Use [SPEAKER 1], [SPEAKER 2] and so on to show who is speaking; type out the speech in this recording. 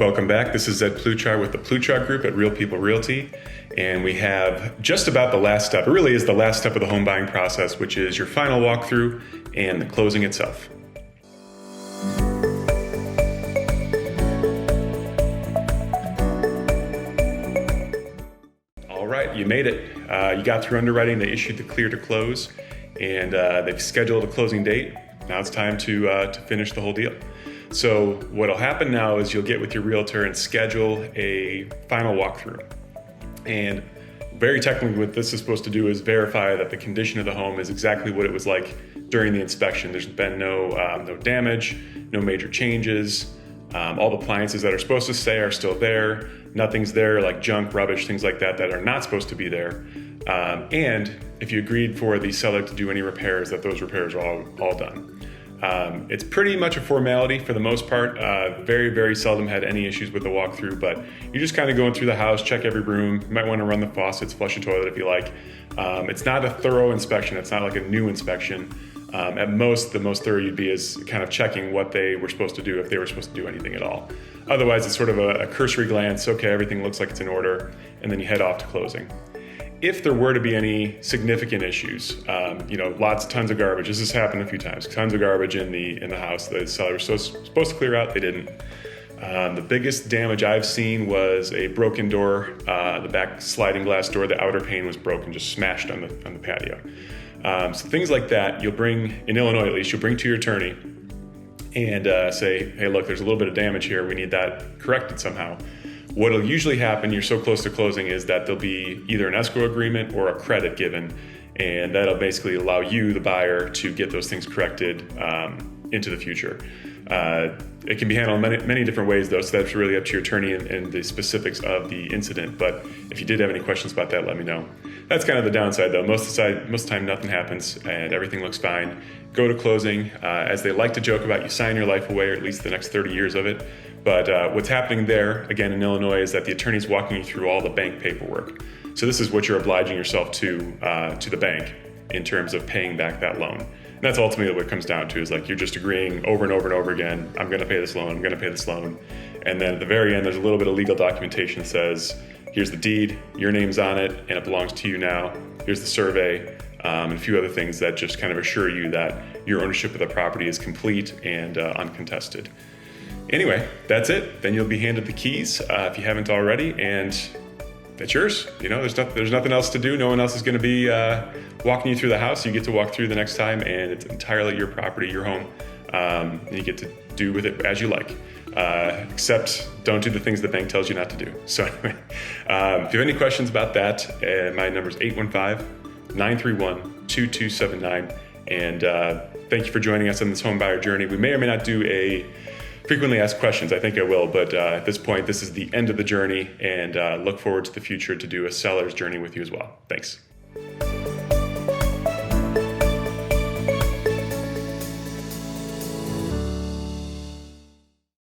[SPEAKER 1] Welcome back. This is Ed Pluchar with the Pluchar Group at Real People Realty. And we have just about the last step. It really is the last step of the home buying process, which is your final walkthrough and the closing itself. All right, you made it. You got through underwriting. They issued the clear to close, and they've scheduled a closing date. Now it's time to finish the whole deal. So what'll happen now is you'll get with your realtor and schedule a final walkthrough. And very technically what this is supposed to do is verify that the condition of the home is exactly what it was like during the inspection. There's been no damage, no major changes. All the appliances that are supposed to stay are still there. Nothing's there like junk, rubbish, things like that are not supposed to be there. And if you agreed for the seller to do any repairs, that those repairs are all done. It's pretty much a formality for the most part. Very, very seldom had any issues with the walkthrough, but you're just kind of going through the house, check every room. You might want to run the faucets, flush the toilet if you like. It's not a thorough inspection. It's not like a new inspection. At most, the most thorough you'd be is kind of checking what they were supposed to do, if they were supposed to do anything at all. Otherwise, it's sort of a cursory glance. Okay, everything looks like it's in order, and then you head off to closing. If there were to be any significant issues, tons of garbage. This has happened a few times. Tons of garbage in the house. The seller was supposed to clear out. They didn't. The biggest damage I've seen was a broken door. The back sliding glass door, the outer pane was broken, just smashed on the patio. So things like that, you'll bring, in Illinois at least, you'll bring to your attorney and say, hey, look, there's a little bit of damage here. We need that corrected somehow. What'll usually happen, you're so close to closing, is that there'll be either an escrow agreement or a credit given, and that'll basically allow you, the buyer, to get those things corrected into the future. It can be handled many different ways, though, so that's really up to your attorney and the specifics of the incident. But if you did have any questions about that, let me know. That's kind of the downside, though. Most of the time, nothing happens and everything looks fine. Go to closing. As they like to joke about, you sign your life away, or at least the next 30 years of it. But what's happening there, again, in Illinois, is that the attorney's walking you through all the bank paperwork. So this is what you're obliging yourself to the bank in terms of paying back that loan. And that's ultimately what it comes down to, is like you're just agreeing over and over and over again, I'm going to pay this loan, I'm going to pay this loan. And then at the very end, there's a little bit of legal documentation that says, here's the deed, your name's on it, and it belongs to you now. Here's the survey, and a few other things that just kind of assure you that your ownership of the property is complete and uncontested. Anyway, that's it. Then you'll be handed the keys if you haven't already, and that's yours. There's nothing else to do. No one else is going to be walking you through the house. You get to walk through the next time, and it's entirely your property, your home, and you get to do with it as you like. Except don't do the things the bank tells you not to do. So anyway, if you have any questions about that, my number is 815-931-2279. And thank you for joining us on this home buyer journey. We may or may not do a frequently asked questions. I think I will, but at this point, this is the end of the journey, and look forward to the future to do a seller's journey with you as well. Thanks.